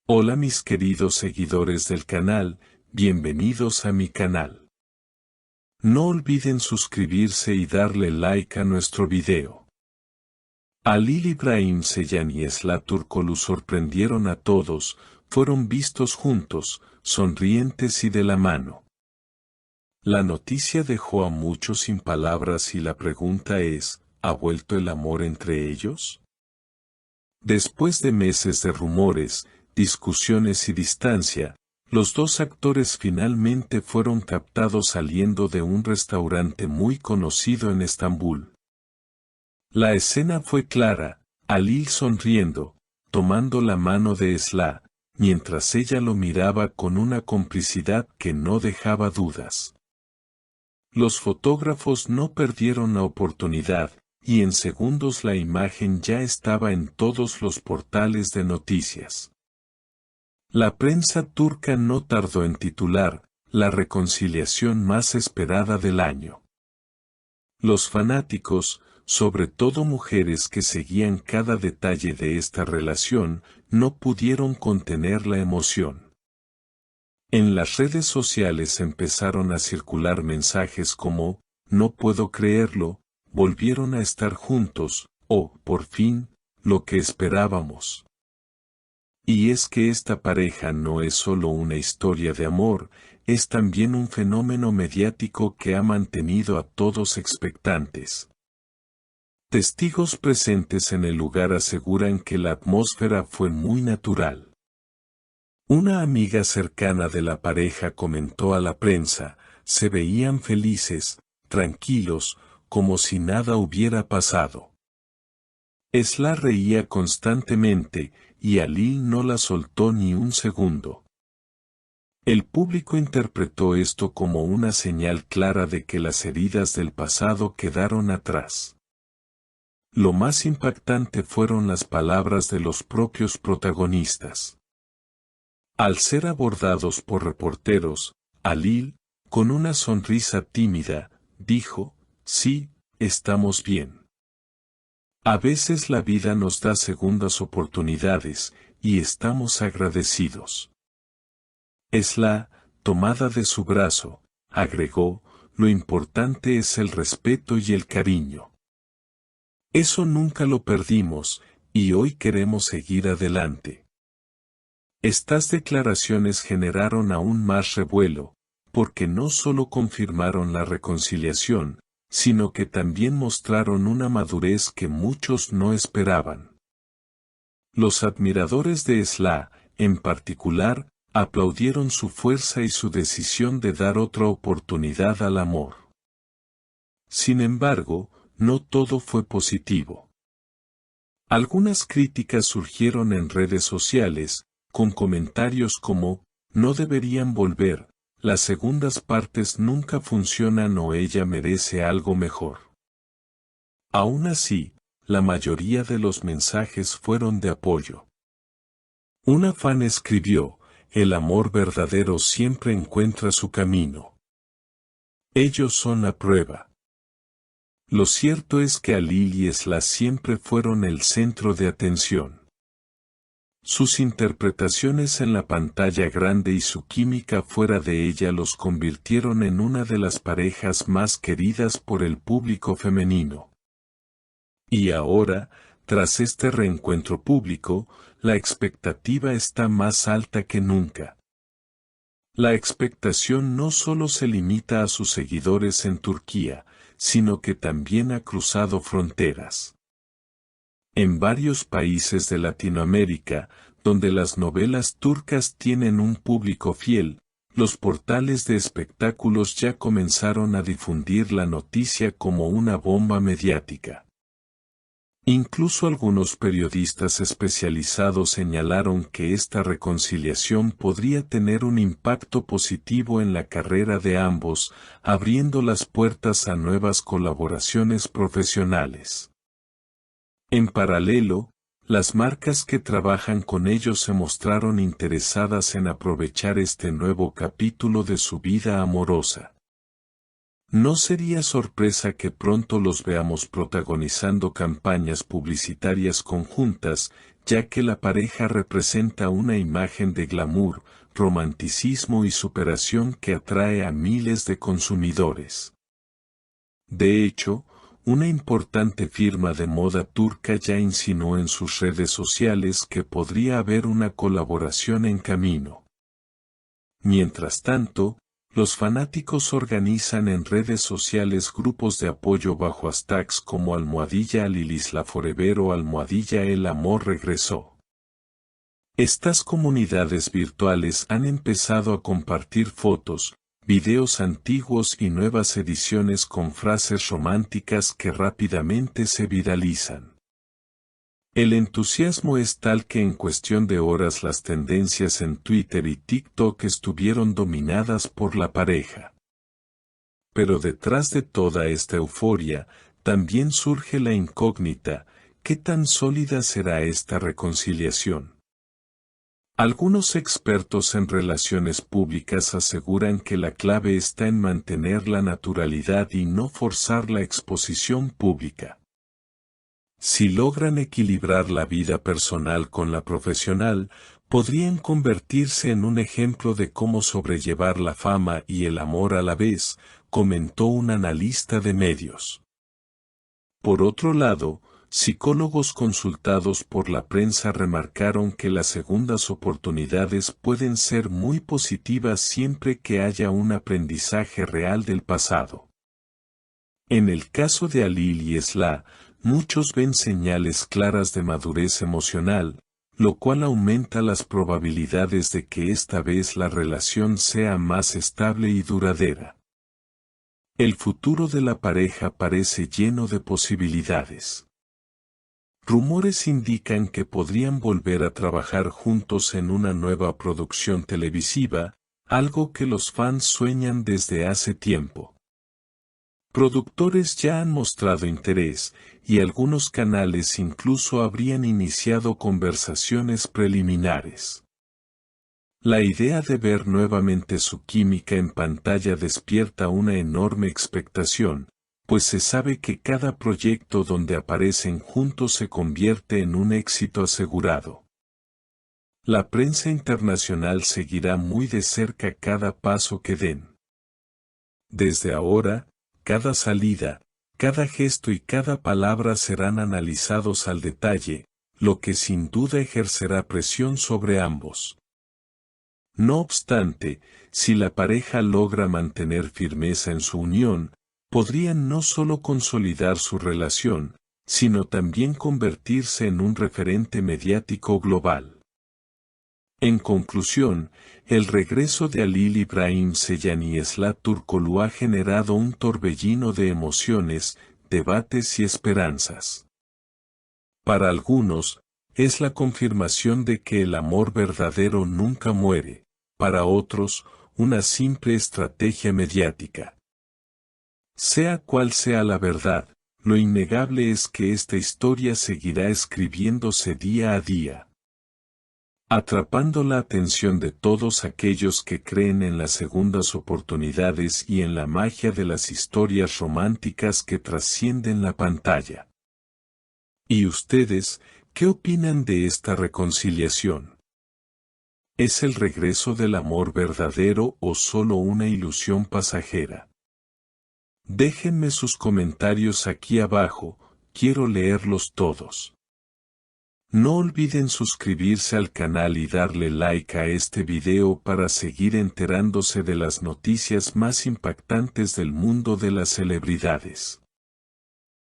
Hola mis queridos seguidores del canal, bienvenidos a mi canal. No olviden suscribirse y darle like a nuestro video. Halil İbrahim Ceylan y Esla Turkolu sorprendieron a todos, fueron vistos juntos, sonrientes y de la mano. La noticia dejó a muchos sin palabras y la pregunta es, ¿ha vuelto el amor entre ellos? Después de meses de rumores, discusiones y distancia, los dos actores finalmente fueron captados saliendo de un restaurante muy conocido en Estambul. La escena fue clara, Halil sonriendo, tomando la mano de Esla, mientras ella lo miraba con una complicidad que no dejaba dudas. Los fotógrafos no perdieron la oportunidad, y en segundos la imagen ya estaba en todos los portales de noticias. La prensa turca no tardó en titular, la reconciliación más esperada del año. Los fanáticos, sobre todo mujeres que seguían cada detalle de esta relación, no pudieron contener la emoción. En las redes sociales empezaron a circular mensajes como, no puedo creerlo, volvieron a estar juntos, o, por fin, lo que esperábamos. Y es que esta pareja no es solo una historia de amor, es también un fenómeno mediático que ha mantenido a todos expectantes. Testigos presentes en el lugar aseguran que la atmósfera fue muy natural. Una amiga cercana de la pareja comentó a la prensa, se veían felices, tranquilos, como si nada hubiera pasado. Esla reía constantemente, y Halil no la soltó ni un segundo. El público interpretó esto como una señal clara de que las heridas del pasado quedaron atrás. Lo más impactante fueron las palabras de los propios protagonistas. Al ser abordados por reporteros, Halil, con una sonrisa tímida, dijo, sí, estamos bien. A veces la vida nos da segundas oportunidades, y estamos agradecidos. Esla, tomada de su brazo, agregó, lo importante es el respeto y el cariño. Eso nunca lo perdimos, y hoy queremos seguir adelante. Estas declaraciones generaron aún más revuelo, porque no solo confirmaron la reconciliación, sino que también mostraron una madurez que muchos no esperaban. Los admiradores de Esla, en particular, aplaudieron su fuerza y su decisión de dar otra oportunidad al amor. Sin embargo, no todo fue positivo. Algunas críticas surgieron en redes sociales, con comentarios como, no deberían volver, las segundas partes nunca funcionan o ella merece algo mejor. Aún así, la mayoría de los mensajes fueron de apoyo. Una fan escribió, el amor verdadero siempre encuentra su camino. Ellos son la prueba. Lo cierto es que Halil y Esla siempre fueron el centro de atención. Sus interpretaciones en la pantalla grande y su química fuera de ella los convirtieron en una de las parejas más queridas por el público femenino. Y ahora, tras este reencuentro público, la expectativa está más alta que nunca. La expectación no solo se limita a sus seguidores en Turquía, sino que también ha cruzado fronteras. En varios países de Latinoamérica, donde las novelas turcas tienen un público fiel, los portales de espectáculos ya comenzaron a difundir la noticia como una bomba mediática. Incluso algunos periodistas especializados señalaron que esta reconciliación podría tener un impacto positivo en la carrera de ambos, abriendo las puertas a nuevas colaboraciones profesionales. En paralelo, las marcas que trabajan con ellos se mostraron interesadas en aprovechar este nuevo capítulo de su vida amorosa. No sería sorpresa que pronto los veamos protagonizando campañas publicitarias conjuntas, ya que la pareja representa una imagen de glamour, romanticismo y superación que atrae a miles de consumidores. De hecho, una importante firma de moda turca ya insinuó en sus redes sociales que podría haber una colaboración en camino. Mientras tanto, los fanáticos organizan en redes sociales grupos de apoyo bajo hashtags como #Lilisla Forever o #El Amor Regresó. Estas comunidades virtuales han empezado a compartir fotos, videos antiguos y nuevas ediciones con frases románticas que rápidamente se viralizan. El entusiasmo es tal que en cuestión de horas las tendencias en Twitter y TikTok estuvieron dominadas por la pareja. Pero detrás de toda esta euforia, también surge la incógnita: ¿qué tan sólida será esta reconciliación? Algunos expertos en relaciones públicas aseguran que la clave está en mantener la naturalidad y no forzar la exposición pública. Si logran equilibrar la vida personal con la profesional, podrían convertirse en un ejemplo de cómo sobrellevar la fama y el amor a la vez, comentó un analista de medios. Por otro lado, psicólogos consultados por la prensa remarcaron que las segundas oportunidades pueden ser muy positivas siempre que haya un aprendizaje real del pasado. En el caso de Halil y Esla, muchos ven señales claras de madurez emocional, lo cual aumenta las probabilidades de que esta vez la relación sea más estable y duradera. El futuro de la pareja parece lleno de posibilidades. Rumores indican que podrían volver a trabajar juntos en una nueva producción televisiva, algo que los fans sueñan desde hace tiempo. Productores ya han mostrado interés, y algunos canales incluso habrían iniciado conversaciones preliminares. La idea de ver nuevamente su química en pantalla despierta una enorme expectación, pues se sabe que cada proyecto donde aparecen juntos se convierte en un éxito asegurado. La prensa internacional seguirá muy de cerca cada paso que den. Desde ahora, cada salida, cada gesto y cada palabra serán analizados al detalle, lo que sin duda ejercerá presión sobre ambos. No obstante, si la pareja logra mantener firmeza en su unión, podrían no solo consolidar su relación, sino también convertirse en un referente mediático global. En conclusión, el regreso de Halil Ibrahim Ceylan y Esla Turkoglu ha generado un torbellino de emociones, debates y esperanzas. Para algunos, es la confirmación de que el amor verdadero nunca muere, para otros, una simple estrategia mediática. Sea cual sea la verdad, lo innegable es que esta historia seguirá escribiéndose día a día, atrapando la atención de todos aquellos que creen en las segundas oportunidades y en la magia de las historias románticas que trascienden la pantalla. ¿Y ustedes, qué opinan de esta reconciliación? ¿Es el regreso del amor verdadero o solo una ilusión pasajera? Déjenme sus comentarios aquí abajo, quiero leerlos todos. No olviden suscribirse al canal y darle like a este video para seguir enterándose de las noticias más impactantes del mundo de las celebridades.